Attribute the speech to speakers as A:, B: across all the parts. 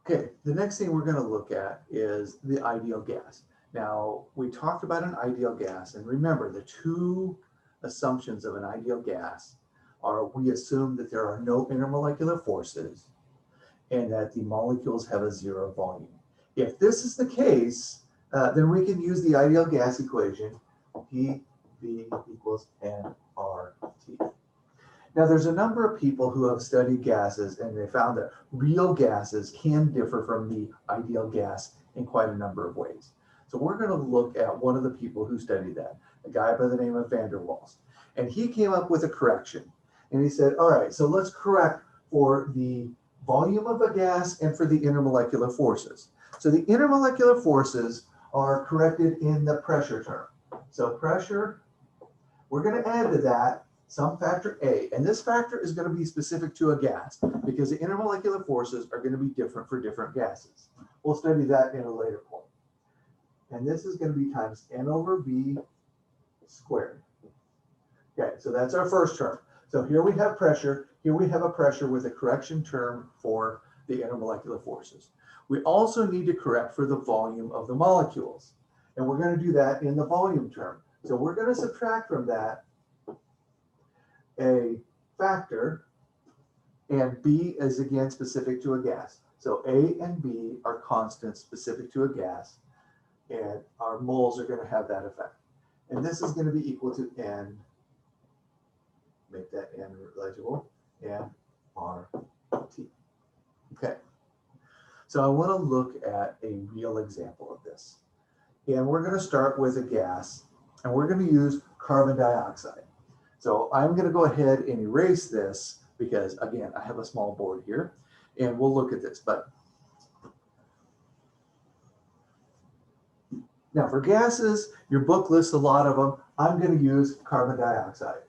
A: Okay, the next thing we're going to look at is the ideal gas. Now, we talked about an ideal gas, and remember the two assumptions of an ideal gas are we assume that there are no intermolecular forces and that the molecules have a zero volume. If this is the case, then we can use the ideal gas equation, PV equals nRT. Now, there's a number of people who have studied gases, and they found that real gases can differ from the ideal gas in quite a number of ways. So we're going to look at one of the people who studied that, a guy by the name of van der Waals. And he came up with a correction. And he said, all right, so let's correct for the volume of a gas and for the intermolecular forces. So the intermolecular forces are corrected in the pressure term. So pressure, we're going to add to that some factor A, and this factor is going to be specific to a gas because the intermolecular forces are going to be different for different gases. We'll study that in a later point. And this is going to be times N over V squared. Okay, so that's our first term. So here we have pressure. Here we have a pressure with a correction term for the intermolecular forces. We also need to correct for the volume of the molecules. And we're going to do that in the volume term. So we're going to subtract from that a factor, and B is again specific to a gas. So A and B are constants specific to a gas, and our moles are going to have that effect. And this is going to be equal to N, make that N legible, N R T. Okay, so I want to look at a real example of this. And we're going to start with a gas, and we're going to use carbon dioxide. So I'm going to go ahead and erase this because, again, I have a small board here, and we'll look at this. But now for gases, your book lists a lot of them. I'm going to use carbon dioxide.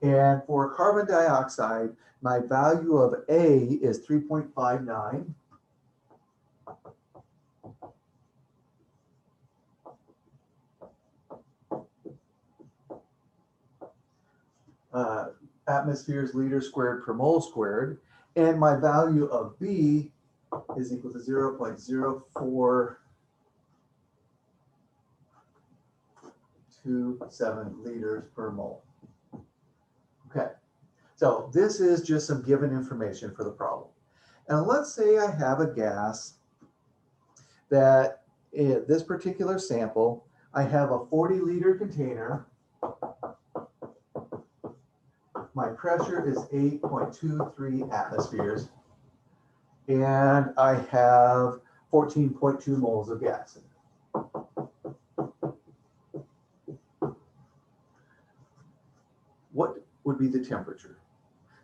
A: And for carbon dioxide, my value of A is 3.59. Atmospheres liters squared per mole squared, and my value of B is equal to 0.0427 liters per mole. Okay, so this is just some given information for the problem. And let's say I have a gas that in this particular sample, I have a 40-liter container. My pressure is 8.23 atmospheres, and I have 14.2 moles of gas in it. What would be the temperature?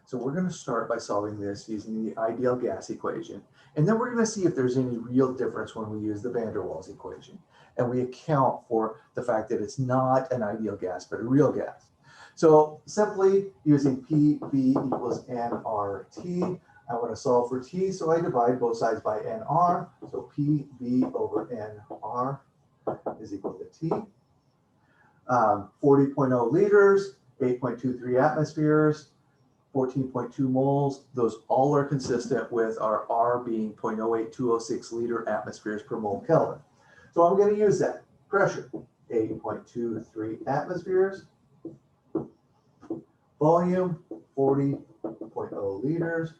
A: So we're going to start by solving this using the ideal gas equation, and then we're going to see if there's any real difference when we use the van der Waals equation, and we account for the fact that it's not an ideal gas, but a real gas. So simply using PV equals nRT, I want to solve for T, so I divide both sides by nR. So PV over nR is equal to T. 40.0 liters, 8.23 atmospheres, 14.2 moles. Those all are consistent with our R being 0.08206 liter atmospheres per mole Kelvin. So I'm going to use that. Pressure, 8.23 atmospheres. Volume, 40.0 liters.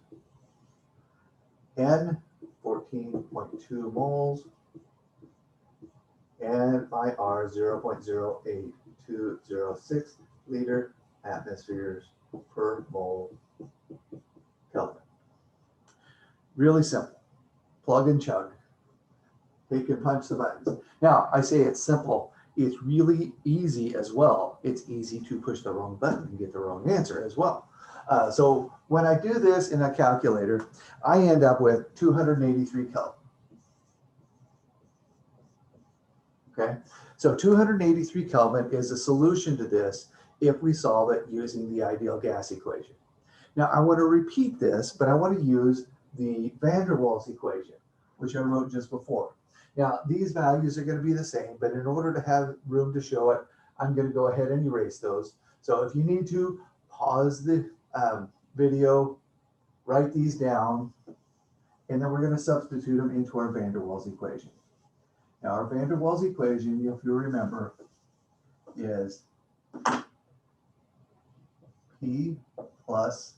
A: N, 14.2 moles. And my R, 0.08206 liter atmospheres per mole Kelvin. Really simple. Plug and chug. Take and punch the buttons. Now, I say it's simple. It's really easy as well. It's easy to push the wrong button and get the wrong answer as well. So when I do this in a calculator, I end up with 283 Kelvin. Okay, so 283 Kelvin is a solution to this if we solve it using the ideal gas equation. Now I want to repeat this, but I want to use the van der Waals equation, which I wrote just before. Now these values are going to be the same, but in order to have room to show it, I'm going to go ahead and erase those. So if you need to, pause the video, write these down, And then we're going to substitute them into our van der Waals equation. Now our van der Waals equation, if you remember, is P plus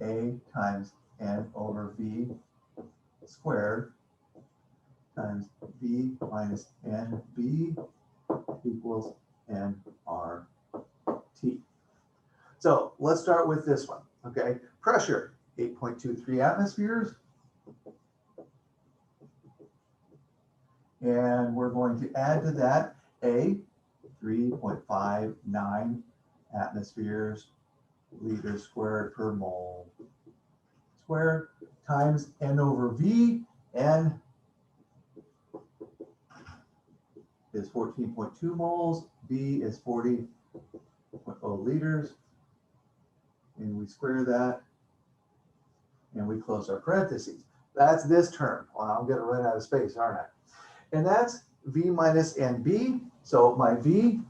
A: A times N over V squared times V minus NB equals nRT. So let's start with this one, okay? Pressure, 8.23 atmospheres. And we're going to add to that A, 3.59 atmospheres liters squared per mole squared times N over V. N is 14.2 moles, V is 40.0 liters, and we square that, and we close our parentheses. That's this term. Well, I'm going to run out of space, aren't I? And that's V minus NB. So my V,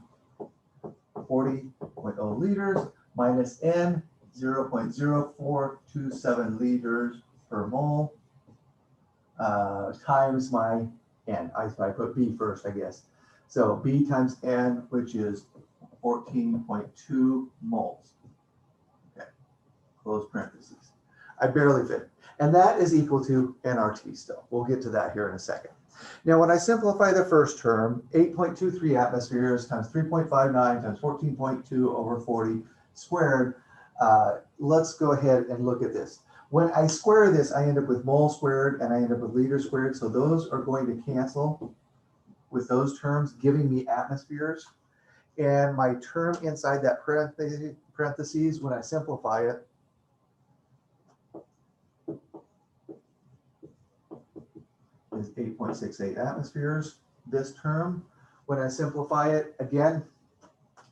A: 40.0 liters, minus N, 0.0427 liters per mole, times my N. I put B first, I guess. So B times N, which is 14.2 moles. Okay, close parentheses. I barely fit. And that is equal to nRT still. We'll get to that here in a second. Now, when I simplify the first term, 8.23 atmospheres times 3.59 times 14.2 over 40 squared, let's go ahead and look at this. When I square this, I end up with mole squared and I end up with liter squared. So those are going to cancel with those terms, giving me atmospheres. And my term inside that parentheses, when I simplify it, is 8.68 atmospheres. This term, when I simplify it, again,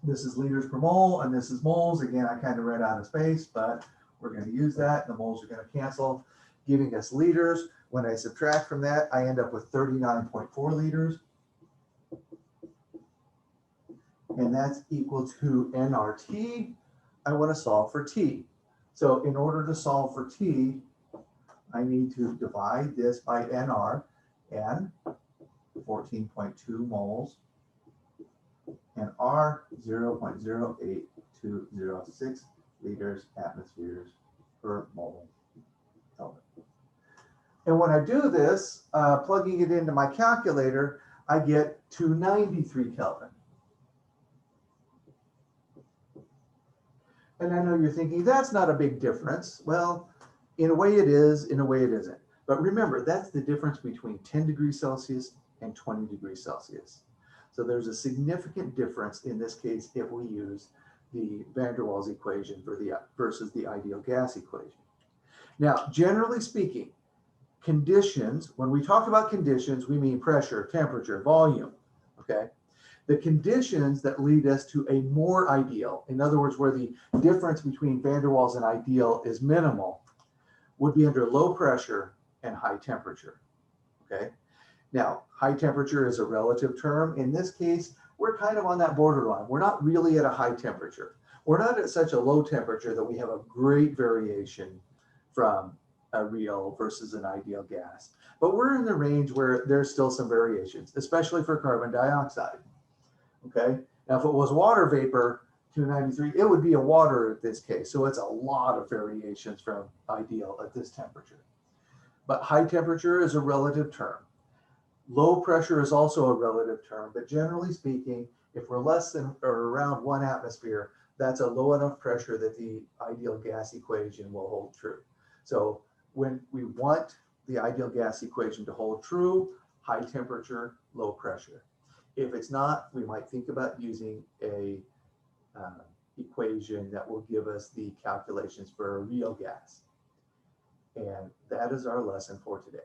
A: this is liters per mole and this is moles. Again, I kind of ran out of space, but we're going to use that. The moles are going to cancel, giving us liters. When I subtract from that, I end up with 39.4 liters. And that's equal to nRT. I want to solve for T. So in order to solve for T, I need to divide this by nR, N, 14.2 moles, and R, 0.08206 liters atmospheres per mole Kelvin. And when I do this, plugging it into my calculator, I get 293 Kelvin. And I know you're thinking, that's not a big difference. Well, in a way it is, in a way it isn't. But remember, that's the difference between 10 degrees Celsius and 20 degrees Celsius. So there's a significant difference in this case if we use the van der Waals equation versus the ideal gas equation. Now, generally speaking, conditions, when we talk about conditions, we mean pressure, temperature, volume, okay? The conditions that lead us to a more ideal, in other words, where the difference between van der Waals and ideal is minimal, would be under low pressure and high temperature, okay? Now, high temperature is a relative term. In this case, we're kind of on that borderline. We're not really at a high temperature. We're not at such a low temperature that we have a great variation from a real versus an ideal gas. But we're in the range where there's still some variations, especially for carbon dioxide, okay? Now, if it was water vapor, 293, it would be a water at this case. So it's a lot of variations from ideal at this temperature. But high temperature is a relative term. Low pressure is also a relative term, but generally speaking, if we're less than or around 1 atmosphere, that's a low enough pressure that the ideal gas equation will hold true. So when we want the ideal gas equation to hold true, high temperature, low pressure. If it's not, we might think about using a equation that will give us the calculations for a real gas. And that is our lesson for today.